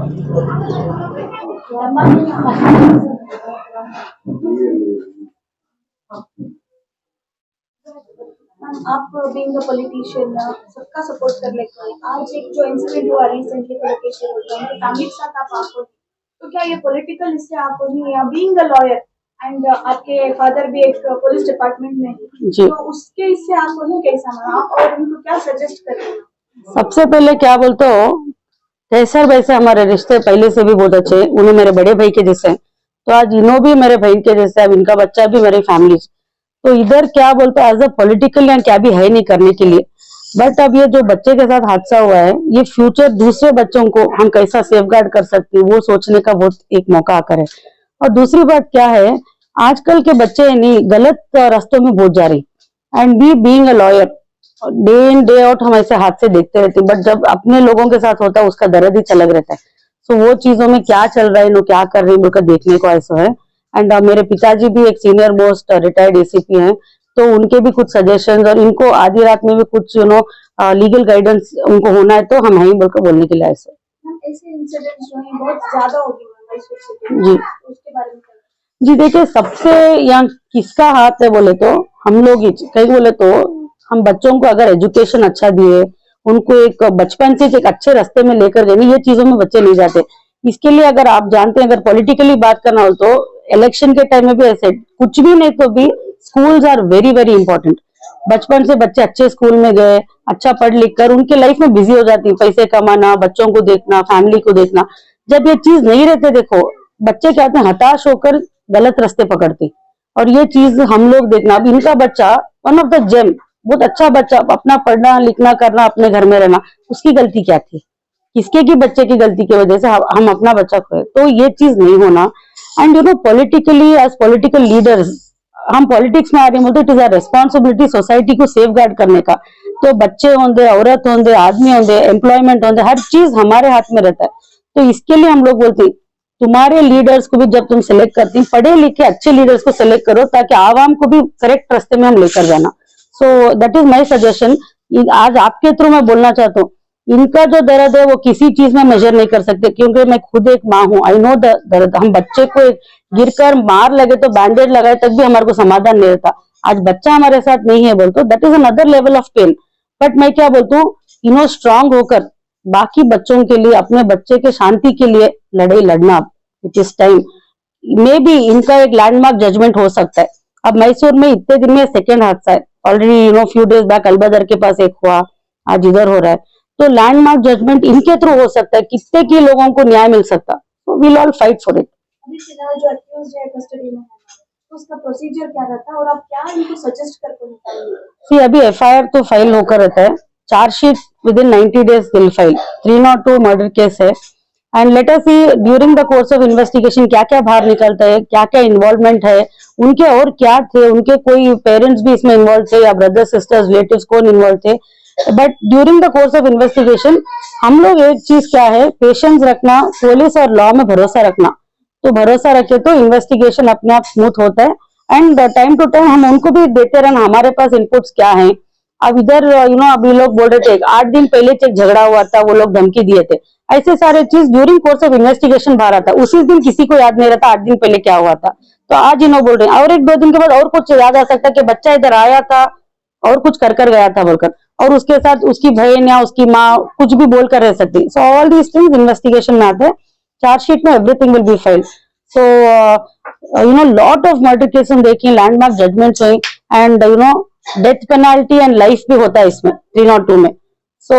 आप being a politician सबका support कर लेते हैं। आज एक जो इंसिडेंट हुआ रिसेंटली कोलोकेशन होता है, उनकी फैमिली के साथ आप हो, तो क्या ये पॉलिटिकल इससे आप नहीं या बीइंग अ लॉयर एंड आपके फादर भी एक पुलिस डिपार्टमेंट में है, जी। तो उसके इससे आपको नहीं कैसा लगा आप और उनको क्या सजेस्ट करेंगे? सबसे पहले क्या बोलते हो, कैसा वैसे हमारे रिश्ते पहले से भी बहुत अच्छे हैं। उन्हें मेरे बड़े भाई के जैसे हैं, तो आज इन्हों भी मेरे भाई के जैसे, अब इनका बच्चा भी मेरी फैमिली। तो इधर क्या बोलते हैं, एज अ पॉलिटिकल या क्या भी है नहीं करने के लिए। बट अब ये जो बच्चे के साथ हादसा हुआ है, ये फ्यूचर दूसरे बच्चों को हम कैसा सेफगार्ड कर सकते हैं, वो सोचने का बहुत एक मौका आकर है। और दूसरी बात क्या है, आजकल के बच्चे नहीं गलत रास्तों में बहुत जा रहे हैं। And be being a lawyer, day in day out हम ऐसे हादसे देखते रहते हैं, बट जब अपने लोगों के साथ होता है उसका दर्द ही अलग रहता है। तो वो चीजों में क्या चल रहा है, लोग क्या कर रहे हैं, बोलकर देखने को ऐसा है। एंड मेरे पिताजी भी एक सीनियर मोस्ट रिटायर्ड एसीपी हैं, तो उनके भी कुछ सजेशंस, और इनको आधी रात में भी कुछ लीगल गाइडेंस उनको होना है, तो हम यही बोलकर बोलने के लिए ऐसे। ऐसे इंसिडेंट्स जो हैं बहुत ज्यादा हो गए जी उसके बारे में जी, देखिए सबसे यहाँ किसका हाथ है बोले तो हम लोग ही। कहीं बोले तो हम बच्चों को अगर एजुकेशन अच्छा दिए, उनको एक बचपन से एक अच्छे रास्ते में लेकर गए, ये चीजों में बच्चे नहीं जाते। इसके लिए अगर आप जानते हैं, अगर पॉलिटिकली बात करना हो तो इलेक्शन के टाइम में भी ऐसे कुछ भी नहीं तो भी schools are very very important. बचपन से बच्चे अच्छे स्कूल में गए, अच्छा पढ़ लिख कर उनके लाइफ में बिजी हो जाती है, पैसे कमाना, बच्चों को देखना, फैमिली को देखना। जब ये चीज नहीं रहते, देखो बच्चे क्या होते हैं, हताश होकर गलत रास्ते पकड़ते। और ये चीज हम लोग देखना, अब इनका बच्चा वन ऑफ द जेम, बहुत अच्छा बच्चा, अपना पढ़ना लिखना करना, अपने घर में रहना, उसकी गलती क्या थी? किसके की बच्चे की गलती की वजह से हम अपना बच्चा खोए? तो ये चीज नहीं होना। And politically as political leaders, हम पॉलिटिक्स में आ रहे हैं, it is a responsibility society को सेफ गार्ड करने का। तो बच्चे होंगे, औरत होंगे, आदमी होंगे, एम्प्लॉयमेंट होंगे, हर चीज हमारे हाथ में रहता है। तो इसके लिए हम लोग बोलते हैं, तुम्हारे लीडर्स को भी जब तुम सिलेक्ट करती, पढ़े लिखे अच्छे लीडर्स को सिलेक्ट करो, ताकि आवाम को भी करेक्ट रास्ते में हम लेकर जाना। So that is my suggestion. आज आपके थ्रू मैं बोलना चाहता हूँ, इनका जो दर्द है वो किसी चीज में मेजर नहीं कर सकते, क्योंकि मैं खुद एक माँ हूँ, आई नो द दर्द। हम बच्चे को गिरकर मार लगे तो बैंडेज लगाए तक भी हमारे को समाधान नहीं रहता। आज बच्चा हमारे साथ नहीं है बोलते, that is another level of pain. But मैं क्या बोलता हूँ, स्ट्रांग होकर बाकी बच्चों के लिए, अपने बच्चे के शांति के लिए लड़ाई लड़ना, it is time. May be इनका एक लैंडमार्क जजमेंट हो सकता है। अब मैसूर में इतने दिन में सेकेंड हादसा है already, few days back Albadr के पास एक हुआ, आज इधर हो रहा है। तो लैंडमार्क जजमेंट इनके थ्रू हो सकता है, कितने की लोगों को न्याय मिल सकता। तो we'll all fight for it. अभी फिलहाल जो अक्यूज्ड है कस्टडी में है, तो उसका प्रोसीजर क्या रहता है और आप क्या इनको सजेस्ट करते हैं? अभी एफआईआर तो फाइल होकर रहता है, chargesheet within 90 days will file. 302 murder case है। And let us see during the course of investigation क्या क्या बाहर निकलता है, क्या क्या इन्वॉल्वमेंट है उनके, और क्या थे उनके, कोई पेरेंट्स भी इसमें इन्वॉल्व थे या ब्रदर्स सिस्टर्स रिलेटिव्स कौन इन्वॉल्व थे। But during the course of investigation हम लोग एक चीज क्या है, पेशेंस रखना, पुलिस और लॉ में भरोसा रखना। तो भरोसा रखे तो इन्वेस्टिगेशन अपने आप स्मूथ होता है। एंड टाइम टू टाइम हम उनको भी देते रहना, हमारे पास इनपुट्स क्या है। अब इधर अभी लोग बोल रहे थे 8 दिन पहले एक झगड़ा हुआ था, वो लोग धमकी दिए थे, ऐसे सारे चीज ड्यूरिंग कोर्स ऑफ इन्वेस्टिगेशन बाहर आता है। उसी दिन किसी को याद नहीं रहता 8 दिन पहले क्या हुआ था। तो आज इन्हों बोल रहे हैं, और 1-2 दिन के बाद और कुछ याद आ सकता है कि बच्चा इधर आया था और कुछ कर गया था बोलकर, और उसके साथ उसकी बहन या उसकी माँ कुछ भी बोलकर रह सकती। So all these things investigation में आते हैं, चार्जशीट में everything will be filed. So lot of murder case हम देखिए, लैंडमार्क जजमेंट्स हुई, and death penalty and life भी होता है इसमें 302 में। सो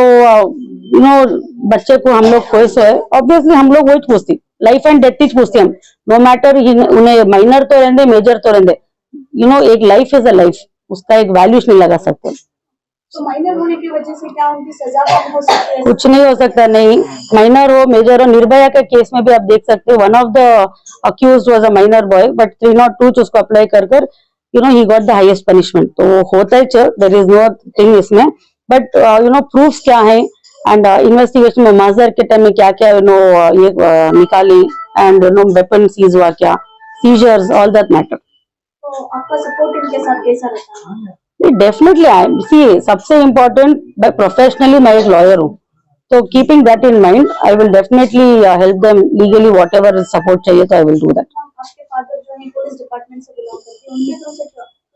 बच्चे को हम लोग खोए सो है, ऑब्वियसली हम लोग वही पूछती, लाइफ एंड डेथ ही पूछते हम, नो मैटर उन्हें माइनर तो रहते मेजर तो रहते, एक लाइफ इज अ लाइफ, उसका एक वैल्यूज नहीं लगा सकते। तो माइनर होने की वजह से क्या उनकी सजा कम हो सकती है? कुछ नहीं हो सकता, नहीं माइनर हो मेजर हो। निर्भया के केस में भी आप देख सकते हो, one of the accused was a minor boy, but 302 उसको अप्लाई कर he got the highest punishment. तो होता है, देयर इज नो थिंग इसमें, बट प्रूफ्स क्या है, एंड इन्वेस्टिगेशन में माजर के टाइम में क्या क्या ये निकाली, एंड वेपन सीज हुआ क्या, सीजर्स, ऑल दैट मैटर। तो आपका सपोर्ट इनके साथ कैसा रहता है? डेफिनेटली सी सबसे इम्पोर्टेंट, प्रोफेशनली मैं एक लॉयर हूँ, तो keeping that in mind I will definitely help them legally what ever support चाहिए तो आई विल डू दैट। आपके फादर जो है पुलिस डिपार्टमेंट से बिलोंग करते हैं, उनकी तरफ से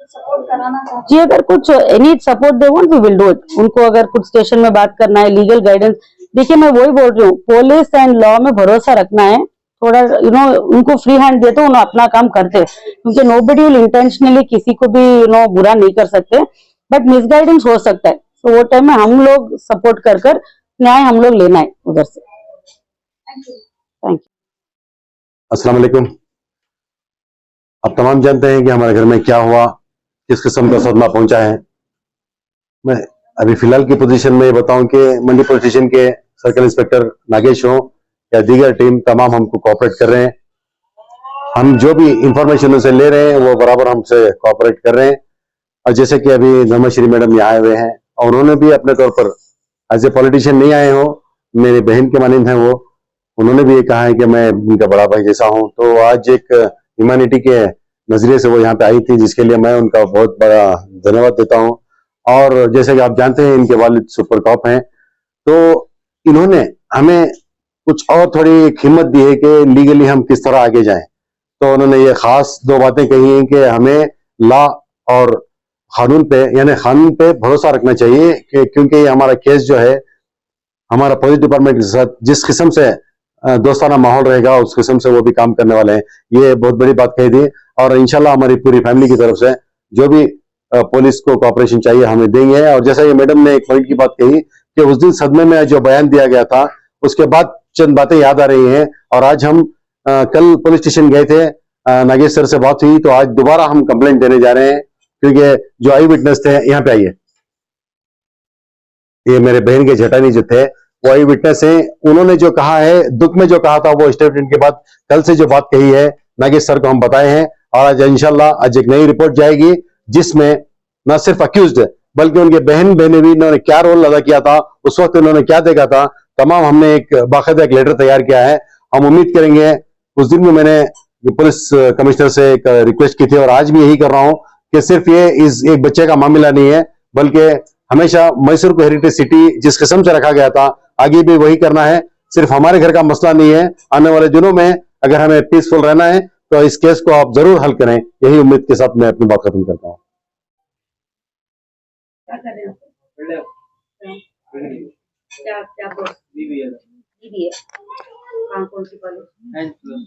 सपोर्ट कराना चाहते जी अगर कुछ any support they want we will do it. उनको अगर कुछ स्टेशन में बात करना है, लीगल गाइडेंस, देखिए मैं वही बोल रही हूँ, पुलिस एंड लॉ में भरोसा रखना है थोड़ा, उनको फ्री हैंड दे तो उन्हें अपना काम करते, क्योंकि नोबडी विल इंटेंशनली किसी को भी बुरा नहीं कर सकते, बट मिसगाइडेंस हो सकता है, तो वो टाइम में हम लोग सपोर्ट कर कर न्याय हम लोग लेना है उधर से। Thank you. Thank you. अस्सलाम वालेकुम। आप तमाम जानते हैं कि हमारे घर में क्या हुआ, किस किस्म का सदमा पहुंचा है। मैं अभी फिलहाल की पोजीशन में ये बताऊं कि मंडी पुलिस स्टेशन के सर्कल इंस्पेक्टर नागेश हो या दीगर टीम तमाम हमको कोऑपरेट कर रहे हैं। हम जो भी इंफॉर्मेशन उनसे ले रहे हैं वो बराबर हमसे कोऑपरेट कर रहे हैं। और जैसे कि अभी धर्मश्री मैडम यहाँ आए हुए हैं और उन्होंने भी अपने तौर पर एज ए पॉलिटिशियन नहीं आए हो, मेरी बहन के मानिंद हैं वो, उन्होंने भी ये कहा है कि मैं उनका बड़ा भाई जैसा हूं। तो आज एक ह्यूमैनिटी के नजरिए से वो यहाँ पे आई थी, जिसके लिए मैं उनका बहुत बड़ा धन्यवाद देता हूं। और जैसे कि आप जानते हैं इनके वालिद सुपर कॉप हैं, तो इन्होंने हमें कुछ और थोड़ी हिम्मत दी है कि लीगली हम किस तरह आगे जाएं। तो उन्होंने ये खास दो बातें कही हैं कि हमें लॉ और कानून पे, यानी कानून पे भरोसा रखना चाहिए कि क्योंकि ये हमारा केस जो है हमारा पुलिस डिपार्टमेंट के साथ जिस किस्म से दोस्ताना माहौल रहेगा उस किस्म से वो भी काम करने वाले हैं। ये बहुत बड़ी बात कही थी और इंशाल्लाह हमारी पूरी फैमिली की तरफ से जो भी पुलिस को कोऑपरेशन चाहिए हमें देंगे। और जैसा ये मैडम ने एक पॉइंट की बात कही कि उस दिन सदमे में जो बयान दिया गया था उसके बाद चंद बातें याद आ रही हैं। और आज हम कल पुलिस स्टेशन गए थे, नागेश सर से बात हुई, तो आज दोबारा हम कंप्लेंट देने जा रहे हैं क्योंकि जो आई विटनेस थे, यहाँ पे आइए, ये मेरे बहन के जेठानी जो थे वो आई विटनेस है। उन्होंने जो कहा है, दुख में जो कहा था, वो स्टेटमेंट के बाद कल से जो बात कही है नागेश सर को हम बताए हैं। और आज इंशाल्लाह आज एक नई रिपोर्ट जाएगी जिसमें न सिर्फ अक्यूज्ड बल्कि उनके बहन बहने भी इन्होंने क्या रोल अदा किया था, उस वक्त उन्होंने क्या देखा था, तमाम हमने एक बाकायदा एक लेटर तैयार किया है। हम उम्मीद करेंगे, उस दिन भी मैंने पुलिस कमिश्नर से एक रिक्वेस्ट की थी और आज भी यही कर रहा हूं कि सिर्फ ये इस एक बच्चे का मामला नहीं है, बल्कि हमेशा मैसूर को हेरिटेज सिटी जिस किस्म से रखा गया था आगे भी वही करना है। सिर्फ हमारे घर का मसला नहीं है, आने वाले दिनों में अगर हमें पीसफुल रहना है तो इस केस को आप जरूर हल करें। यही उम्मीद के साथ मैं अपनी बात खत्म करता हूं। क्या कर रहे हैं आप? क्या क्या दीदी है। कौन सी कॉलेज?